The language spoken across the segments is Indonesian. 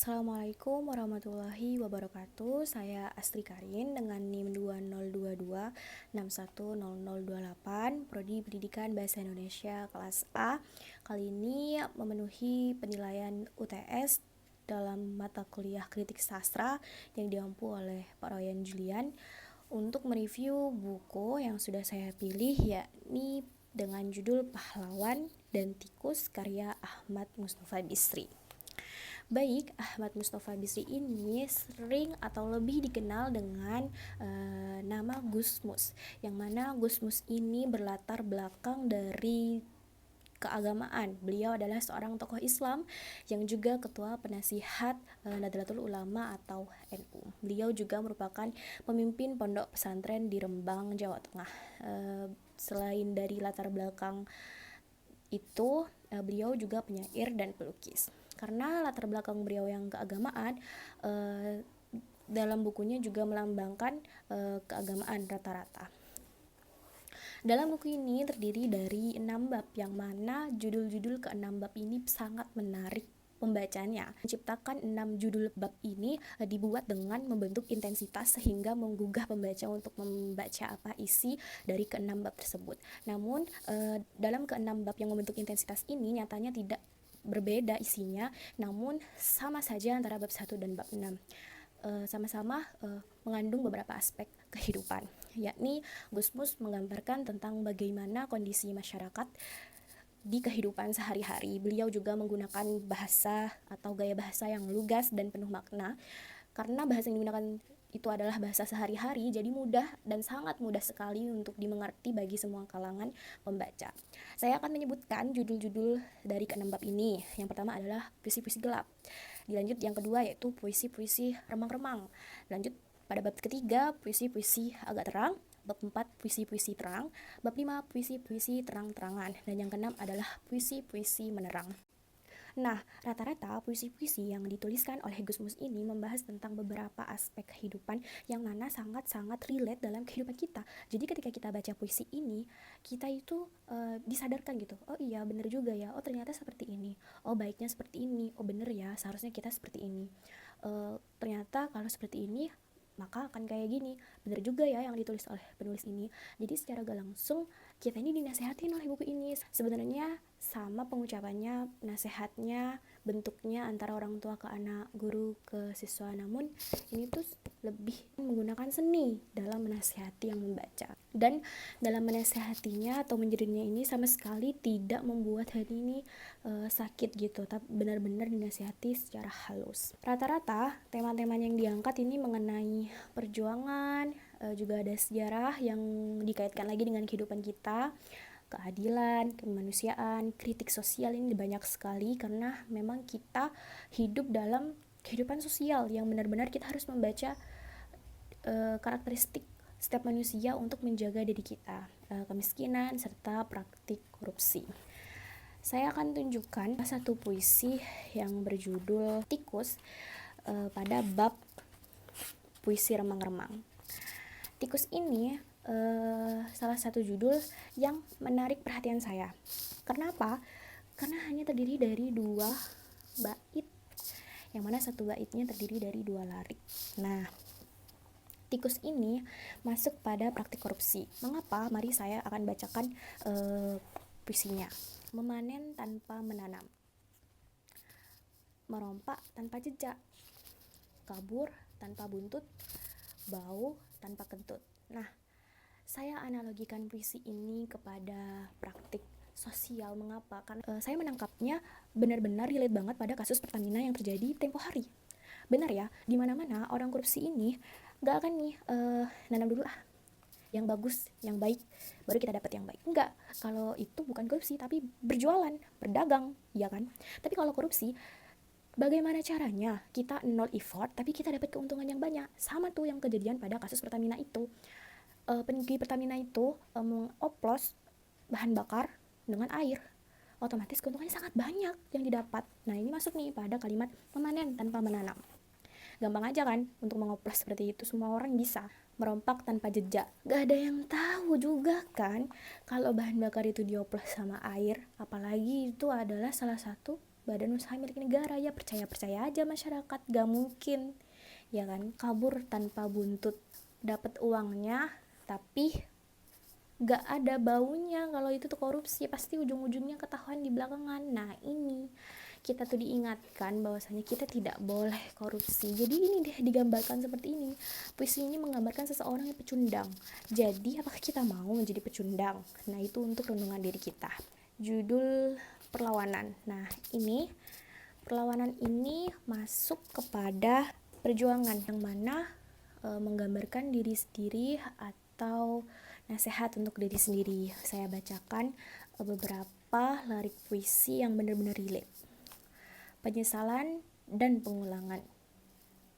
Assalamualaikum warahmatullahi wabarakatuh. Saya Astri Karin dengan NIM 2022610028, Prodi Pendidikan Bahasa Indonesia kelas A. Kali ini memenuhi penilaian UTS dalam mata kuliah Kritik Sastra yang diampu oleh Pak Royan Julian untuk mereview buku yang sudah saya pilih, yakni dengan judul Pahlawan dan Tikus karya Ahmad Mustofa Bisri. Baik, Ahmad Mustofa Bisri ini sering atau lebih dikenal dengan nama Gusmus, yang mana Gusmus ini berlatar belakang dari keagamaan. Beliau adalah seorang tokoh Islam yang juga ketua penasihat Nahdlatul Ulama atau NU. Beliau juga merupakan pemimpin pondok pesantren di Rembang, Jawa Tengah. Selain dari latar belakang itu, beliau juga penyair dan pelukis. Karena latar belakang beliau yang keagamaan, dalam bukunya juga melambangkan keagamaan rata-rata. Dalam buku ini terdiri dari 6 bab, yang mana judul-judul ke-6 bab ini sangat menarik pembacanya. Menciptakan 6 judul bab ini dibuat dengan membentuk intensitas sehingga menggugah pembaca untuk membaca apa isi dari ke-6 bab tersebut. Namun dalam ke-6 bab yang membentuk intensitas ini nyatanya tidak berbeda isinya, namun sama saja antara bab 1 dan bab 6. Sama-sama mengandung beberapa aspek kehidupan, yakni Gusmus menggambarkan tentang bagaimana kondisi masyarakat di kehidupan sehari-hari. Beliau juga menggunakan bahasa atau gaya bahasa yang lugas dan penuh makna. Karena bahasa yang digunakan itu adalah bahasa sehari-hari, jadi mudah dan sangat mudah sekali untuk dimengerti bagi semua kalangan pembaca. Saya akan menyebutkan judul-judul dari ke-6 bab ini. Yang pertama adalah puisi-puisi gelap. Dilanjut yang kedua yaitu puisi-puisi remang-remang. Lanjut pada bab ketiga puisi-puisi agak terang. Bab 4 puisi-puisi terang. Bab 5 puisi-puisi terang-terangan. Dan yang keenam adalah puisi-puisi menerang. Nah, rata-rata puisi-puisi yang dituliskan oleh Gusmus ini membahas tentang beberapa aspek kehidupan yang mana sangat-sangat relate dalam kehidupan kita. Jadi ketika kita baca puisi ini, kita itu disadarkan gitu, oh iya bener juga ya, oh ternyata seperti ini, oh baiknya seperti ini, oh bener ya seharusnya kita seperti ini, ternyata kalau seperti ini maka akan kayak gini, bener juga ya yang ditulis oleh penulis ini. Jadi secara gak langsung kita ini dinasehatin oleh buku ini. Sebenarnya sama pengucapannya, nasihatnya, bentuknya antara orang tua ke anak, guru ke siswa, namun ini tuh lebih menggunakan seni dalam menasihati yang membaca. Dan dalam menasihatinya atau menjadinya ini sama sekali tidak membuat hati ini sakit gitu, tapi benar-benar dinasihati secara halus. Rata-rata tema-tema yang diangkat ini mengenai perjuangan, juga ada sejarah yang dikaitkan lagi dengan kehidupan kita, keadilan, kemanusiaan, kritik sosial. Ini banyak sekali karena memang kita hidup dalam kehidupan sosial yang benar-benar kita harus membaca karakteristik setiap manusia untuk menjaga diri kita, kemiskinan serta praktik korupsi. Saya akan tunjukkan satu puisi yang berjudul Tikus pada bab puisi remang-remang. Tikus ini salah satu judul yang menarik perhatian saya. Kenapa? Karena hanya terdiri dari 2 bait, yang mana satu baitnya terdiri dari 2 larik. Nah, tikus ini masuk pada praktik korupsi. Mengapa? Mari saya akan bacakan puisinya. Memanen tanpa menanam, merompak tanpa jejak, kabur tanpa buntut, bau tanpa kentut. Nah, saya analogikan puisi ini kepada praktik sosial. Mengapa? Karena saya menangkapnya benar-benar relate banget pada kasus Pertamina yang terjadi tempo hari. Benar ya, di mana-mana orang korupsi ini gak akan nih nanam dulu yang bagus, yang baik, baru kita dapat yang baik. Enggak, kalau itu bukan korupsi tapi berjualan, berdagang, ya kan? Tapi kalau korupsi, bagaimana caranya kita nol effort tapi kita dapat keuntungan yang banyak? Sama tuh yang kejadian pada kasus Pertamina itu. Penyedia Pertamina itu mengoplos bahan bakar dengan air, otomatis keuntungannya sangat banyak yang didapat. Nah, ini masuk nih pada kalimat memanen tanpa menanam. Gampang aja kan untuk mengoplos seperti itu, semua orang bisa. Merompak tanpa jejak, gak ada yang tahu juga kan kalau bahan bakar itu dioplos sama air, apalagi itu adalah salah satu badan usaha milik negara. Ya percaya aja masyarakat, gak mungkin ya kan kabur tanpa buntut, dapat uangnya tapi gak ada baunya. Kalau itu tuh korupsi, pasti ujung-ujungnya ketahuan di belakangan. Nah ini kita tuh diingatkan bahwasanya kita tidak boleh korupsi. Jadi ini deh digambarkan seperti ini. Puisi ini menggambarkan seseorang yang pecundang. Jadi apakah kita mau menjadi pecundang? Nah itu untuk renungan diri kita. Judul perlawanan. Nah ini perlawanan ini masuk kepada perjuangan yang mana menggambarkan diri sendiri atau nasihat untuk diri sendiri. Saya bacakan beberapa lirik puisi yang benar-benar relate. Penyesalan dan pengulangan.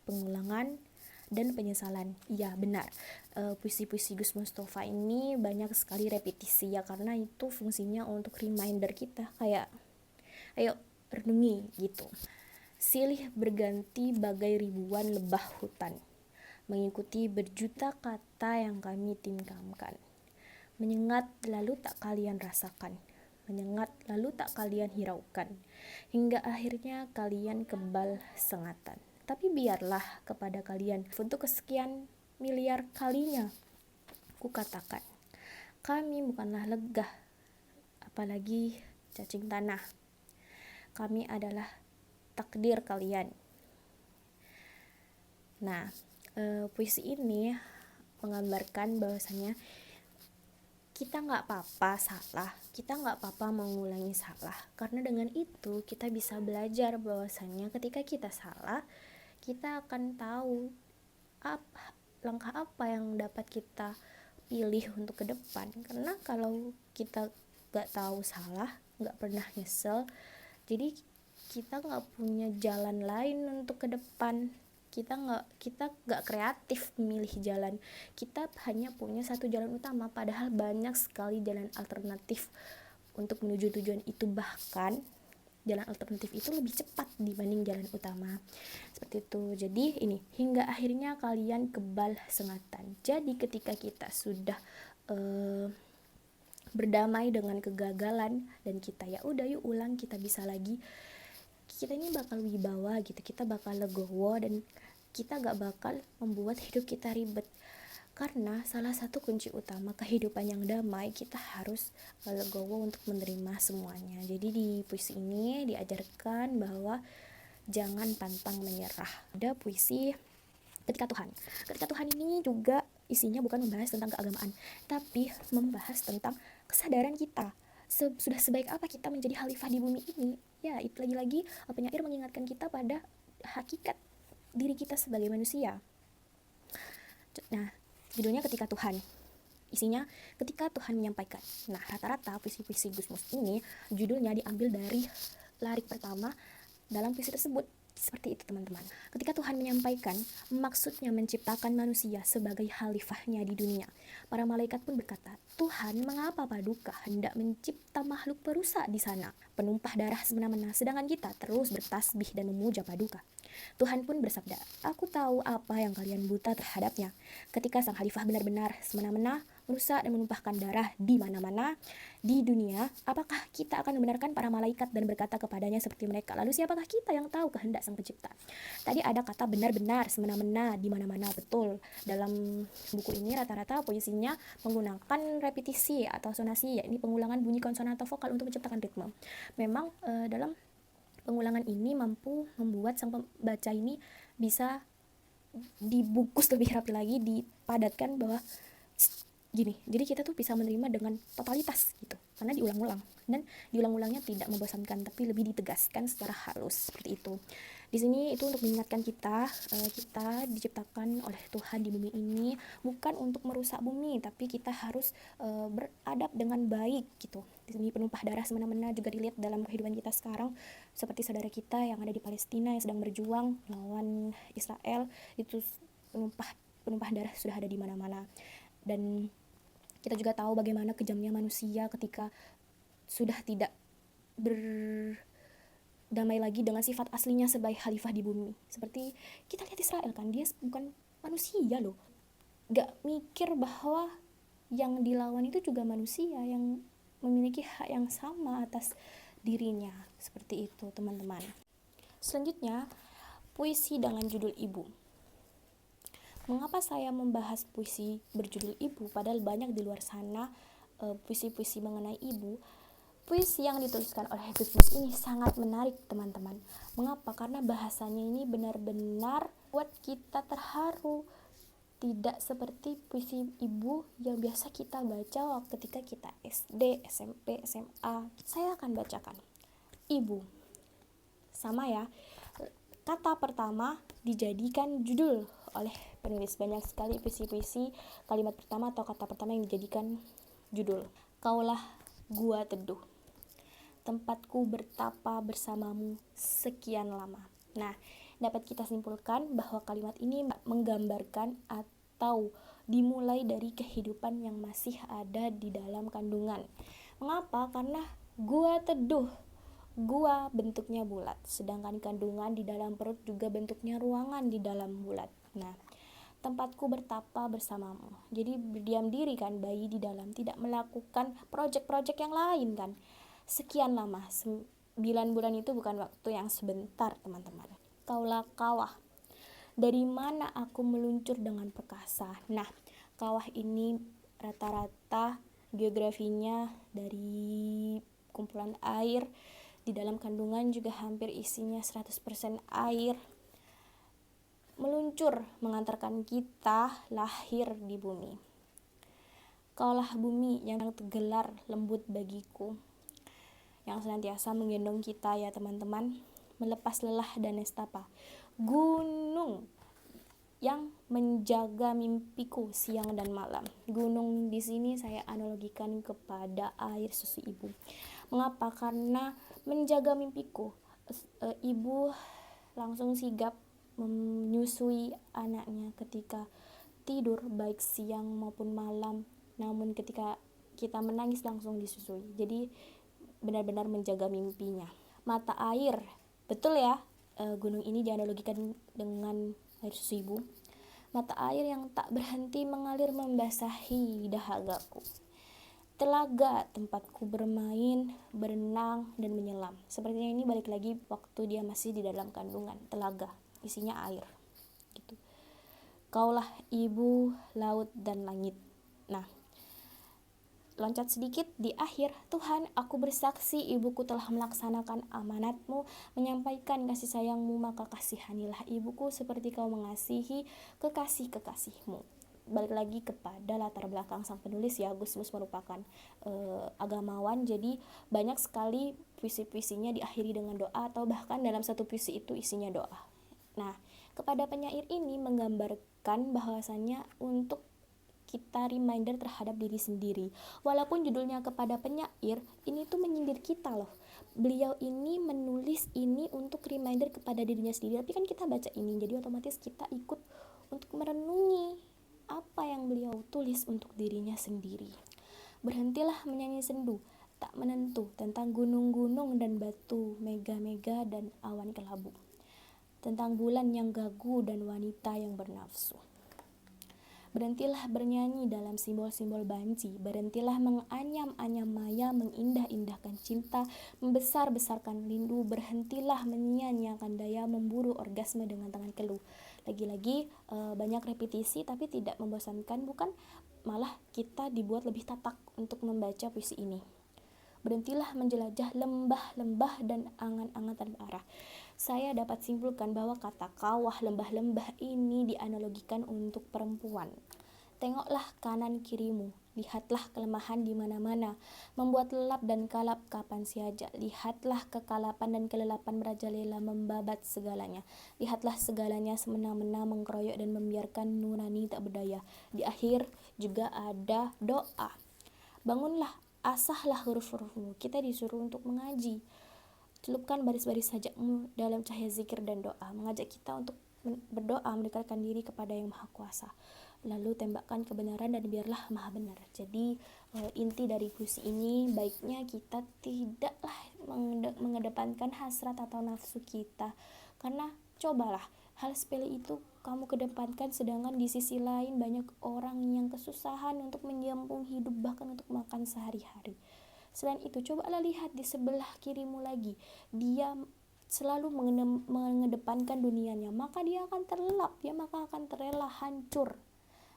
Pengulangan dan penyesalan. Iya benar. Puisi-puisi Gus Mustafa ini banyak sekali repetisi ya, karena itu fungsinya untuk reminder kita kayak ayo renungi gitu. Silih berganti bagai ribuan lebah hutan, mengikuti berjuta kata yang kami tingkamkan. Menyengat lalu tak kalian rasakan, menyengat lalu tak kalian hiraukan, hingga akhirnya kalian kebal sengatan. Tapi biarlah kepada kalian untuk kesekian miliar kalinya ku katakan, kami bukanlah legah, apalagi cacing tanah. Kami adalah takdir kalian. Nah, puisi ini menggambarkan bahwasanya kita nggak apa-apa salah, kita nggak apa-apa mengulangi salah, karena dengan itu kita bisa belajar bahwasanya ketika kita salah, kita akan tahu langkah apa yang dapat kita pilih untuk ke depan. Karena kalau kita nggak tahu salah, nggak pernah nyesel, jadi kita nggak punya jalan lain untuk ke depan. Kita nggak kreatif memilih jalan. Kita hanya punya satu jalan utama, padahal banyak sekali jalan alternatif untuk menuju tujuan itu. Bahkan jalan alternatif itu lebih cepat dibanding jalan utama. Seperti itu. Jadi ini, hingga akhirnya kalian kebal sengatan. Jadi ketika kita sudah berdamai dengan kegagalan dan kita ya udah yuk ulang, kita bisa lagi, kita ini bakal wibawa gitu, kita bakal legowo dan kita gak bakal membuat hidup kita ribet. Karena salah satu kunci utama kehidupan yang damai, kita harus legowo untuk menerima semuanya. Jadi di puisi ini diajarkan bahwa jangan pantang menyerah. Ada puisi Ketika Tuhan. Ketika Tuhan ini juga isinya bukan membahas tentang keagamaan, tapi membahas tentang kesadaran kita. Sudah sebaik apa kita menjadi khalifah di bumi ini. Ya, itu lagi-lagi penyair mengingatkan kita pada hakikat diri kita sebagai manusia. Nah, judulnya Ketika Tuhan. Isinya ketika Tuhan menyampaikan. Nah, rata-rata puisi-puisi Gus Mus ini judulnya diambil dari lirik pertama dalam puisi tersebut. Seperti itu teman-teman. Ketika Tuhan menyampaikan, maksudnya menciptakan manusia sebagai khalifahnya di dunia. Para malaikat pun berkata, Tuhan, mengapa Paduka hendak mencipta makhluk perusak di sana, penumpah darah semena-mena, sedangkan kita terus bertasbih dan memuja Paduka. Tuhan pun bersabda, aku tahu apa yang kalian buta terhadapnya. Ketika sang khalifah benar-benar semena-mena, merusak dan menumpahkan darah di mana-mana di dunia, apakah kita akan membenarkan para malaikat dan berkata kepadanya seperti mereka? Lalu siapakah kita yang tahu kehendak sang pencipta? Tadi ada kata benar-benar, semena-mena, di mana-mana. Betul, dalam buku ini rata-rata puisinya menggunakan repetisi atau sonasi, yakni pengulangan bunyi konsonan atau vokal untuk menciptakan ritme. Memang dalam pengulangan ini mampu membuat sang pembaca ini bisa dibungkus lebih rapi lagi, dipadatkan bahwa gini, jadi kita tuh bisa menerima dengan totalitas gitu, karena diulang-ulang dan diulang-ulangnya tidak membosankan tapi lebih ditegaskan secara halus seperti itu. Di sini itu untuk mengingatkan kita, kita diciptakan oleh Tuhan di bumi ini bukan untuk merusak bumi, tapi kita harus beradab dengan baik gitu. Di sini penumpah darah semena-mena juga dilihat dalam kehidupan kita sekarang, seperti saudara kita yang ada di Palestina yang sedang berjuang melawan Israel, itu penumpah darah sudah ada di mana-mana. Dan kita juga tahu bagaimana kejamnya manusia ketika sudah tidak berdamai lagi dengan sifat aslinya sebagai khalifah di bumi. Seperti kita lihat Israel kan, dia bukan manusia loh. Gak mikir bahwa yang dilawan itu juga manusia yang memiliki hak yang sama atas dirinya. Seperti itu teman-teman. Selanjutnya, puisi dengan judul Ibu. Mengapa saya membahas puisi berjudul Ibu padahal banyak di luar sana puisi-puisi mengenai ibu? Puisi yang dituliskan oleh Gusmus ini sangat menarik teman-teman. Mengapa? Karena bahasanya ini benar-benar buat kita terharu. Tidak seperti puisi ibu yang biasa kita baca ketika kita SD, SMP, SMA. Saya akan bacakan. Ibu. Sama ya. Kata pertama dijadikan judul oleh penulis. Banyak sekali puisi-puisi kalimat pertama atau kata pertama yang dijadikan judul. Kaulah gua teduh, tempatku bertapa bersamamu sekian lama. Nah, dapat kita simpulkan bahwa kalimat ini menggambarkan atau dimulai dari kehidupan yang masih ada di dalam kandungan. Mengapa? Karena gua teduh. Gua bentuknya bulat, sedangkan kandungan di dalam perut juga bentuknya ruangan di dalam bulat. Nah, tempatku bertapa bersamamu. Jadi berdiam diri kan bayi di dalam, tidak melakukan proyek-proyek yang lain kan. Sekian lama, 9 bulan itu bukan waktu yang sebentar teman-teman. Kaulah kawah, dari mana aku meluncur dengan perkasa. Nah, kawah ini rata-rata geografinya dari kumpulan air. Di dalam kandungan juga hampir isinya 100% air. Meluncur mengantarkan kita lahir di bumi. Kaulah bumi yang tergelar lembut bagiku, yang senantiasa menggendong kita ya teman-teman, melepas lelah dan nestapa. Gunung yang menjaga mimpiku siang dan malam. Gunung di sini saya analogikan kepada air susu ibu. Mengapa? Karena menjaga mimpiku. Ibu langsung sigap menyusui anaknya ketika tidur baik siang maupun malam. Namun ketika kita menangis langsung disusui. Jadi benar-benar menjaga mimpinya. Mata air, betul ya, gunung ini dianalogikan dengan air susu ibu. Mata air yang tak berhenti mengalir membasahi dahagaku. Telaga, tempatku bermain, berenang, dan menyelam. Sepertinya ini balik lagi waktu dia masih di dalam kandungan. Telaga, isinya air gitu. Kaulah ibu, laut, dan langit. Nah, loncat sedikit di akhir. Tuhan, aku bersaksi ibuku telah melaksanakan amanatmu, menyampaikan kasih sayangmu, maka kasihanilah ibuku seperti kau mengasihi kekasih-kekasihmu. Balik lagi kepada latar belakang sang penulis ya, Gusmus merupakan agamawan, jadi banyak sekali puisi-puisinya diakhiri dengan doa atau bahkan dalam satu puisi itu isinya doa. Nah, kepada penyair ini menggambarkan bahwasannya untuk kita reminder terhadap diri sendiri. Walaupun judulnya kepada penyair, ini tuh menyindir kita loh. Beliau ini menulis ini untuk reminder kepada dirinya sendiri, tapi kan kita baca ini, jadi otomatis kita ikut untuk merenungi apa yang beliau tulis untuk dirinya sendiri. Berhentilah menyanyi sendu, tak menentu, tentang gunung-gunung dan batu, mega-mega dan awan kelabu, tentang bulan yang gagu dan wanita yang bernafsu. Berhentilah bernyanyi dalam simbol-simbol banci, berhentilah menganyam-anyam maya, mengindah-indahkan cinta, membesar-besarkan rindu, berhentilah menyia-nyiakan daya, memburu orgasme dengan tangan keluh. Lagi-lagi banyak repetisi tapi tidak membosankan, bukan malah kita dibuat lebih tatak untuk membaca puisi ini. Berhentilah menjelajah lembah-lembah dan angan-angan tanpa arah. Saya dapat simpulkan bahwa kata kawah, lembah-lembah ini dianalogikan untuk perempuan. Tengoklah kanan kirimu, lihatlah kelemahan di mana-mana, membuat lelap dan kalap kapan saja. Lihatlah kekalapan dan kelelapan merajalela membabat segalanya. Lihatlah segalanya semena-mena mengkeroyok dan membiarkan nurani tak berdaya. Di akhir juga ada doa. Bangunlah, asahlah huruf-hurufmu. Kita disuruh untuk mengaji. Celupkan baris-baris sajakmu dalam cahaya zikir dan doa. Mengajak kita untuk berdoa, mendekatkan diri kepada yang maha kuasa. Lalu tembakkan kebenaran dan biarlah maha benar. Jadi inti dari puisi ini, baiknya kita tidaklah mengedepankan hasrat atau nafsu kita. Karena cobalah, hal sepele itu kamu kedepankan, sedangkan di sisi lain banyak orang yang kesusahan untuk menyambung hidup, bahkan untuk makan sehari-hari. Selain itu, cobalah lihat di sebelah kirimu lagi, dia selalu mengedepankan dunianya, maka dia akan terlelap, dia maka akan terela hancur.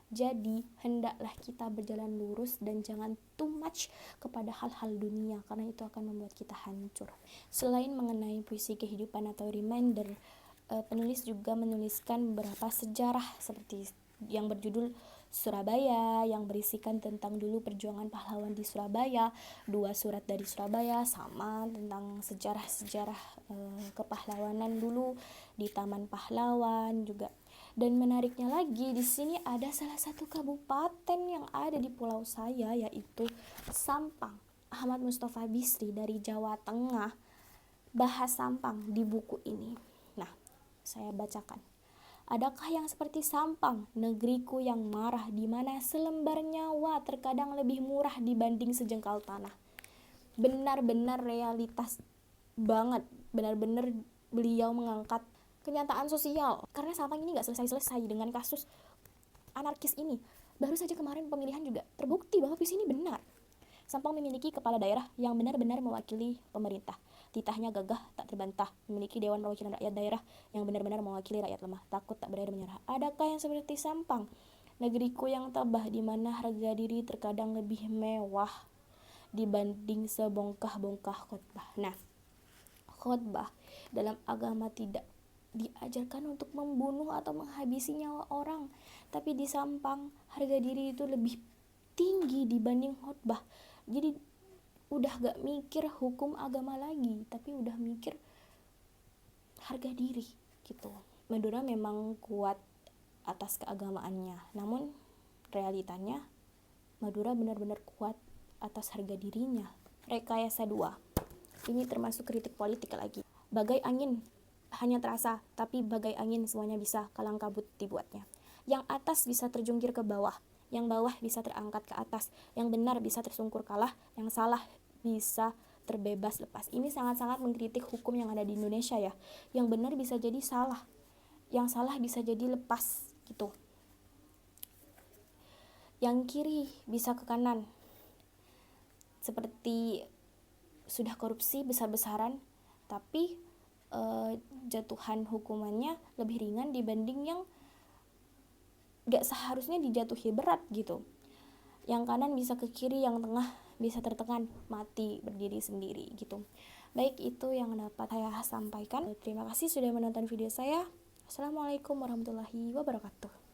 Jadi hendaklah kita berjalan lurus dan jangan too much kepada hal-hal dunia, karena itu akan membuat kita hancur. Selain mengenai puisi kehidupan atau reminder, penulis juga menuliskan beberapa sejarah seperti yang berjudul Surabaya, yang berisikan tentang dulu perjuangan pahlawan di Surabaya, 2 surat dari Surabaya, sama tentang sejarah-sejarah kepahlawanan dulu di Taman Pahlawan juga. Dan menariknya lagi, di sini ada salah satu kabupaten yang ada di pulau saya, yaitu Sampang. Ahmad Mustafa Bisri dari Jawa Tengah bahas Sampang di buku ini. Nah, saya bacakan. Adakah yang seperti Sampang, negeriku yang marah, di mana selembar nyawa terkadang lebih murah dibanding sejengkal tanah. Benar-benar realitas banget, benar-benar beliau mengangkat kenyataan sosial, karena Sampang ini gak selesai-selesai dengan kasus anarkis ini. Baru saja kemarin pemilihan juga terbukti bahwa puisi ini benar. Sampang memiliki kepala daerah yang benar-benar mewakili pemerintah. Titahnya gagah tak terbantah, memiliki dewan perwakilan rakyat daerah yang benar-benar mewakili rakyat lemah, takut tak berdaya menyerah. Adakah yang seperti Sampang, negeriku yang tabah, di mana harga diri terkadang lebih mewah dibanding sebongkah-bongkah khotbah. Nah, khotbah dalam agama tidak diajarkan untuk membunuh atau menghabisi nyawa orang, tapi di Sampang harga diri itu lebih tinggi dibanding khotbah. Jadi udah gak mikir hukum agama lagi, tapi udah mikir harga diri gitu. Madura memang kuat atas keagamaannya, namun realitanya Madura benar-benar kuat atas harga dirinya. Rekayasa 2, ini termasuk kritik politik lagi. Bagai angin hanya terasa, tapi bagai angin semuanya bisa kalang kabut dibuatnya. Yang atas bisa terjungkir ke bawah, yang bawah bisa terangkat ke atas, yang benar bisa tersungkur kalah, yang salah bisa terbebas lepas. Ini sangat-sangat mengkritik hukum yang ada di Indonesia ya. Yang benar bisa jadi salah, yang salah bisa jadi lepas gitu. Yang kiri bisa ke kanan, seperti sudah korupsi besar-besaran, tapi jatuhan hukumannya lebih ringan dibanding yang gak seharusnya dijatuhi berat gitu. Yang kanan bisa ke kiri, yang tengah bisa tertekan, mati berdiri sendiri gitu. Baik, itu yang dapat saya sampaikan. Terima kasih sudah menonton video saya. Assalamualaikum warahmatullahi wabarakatuh.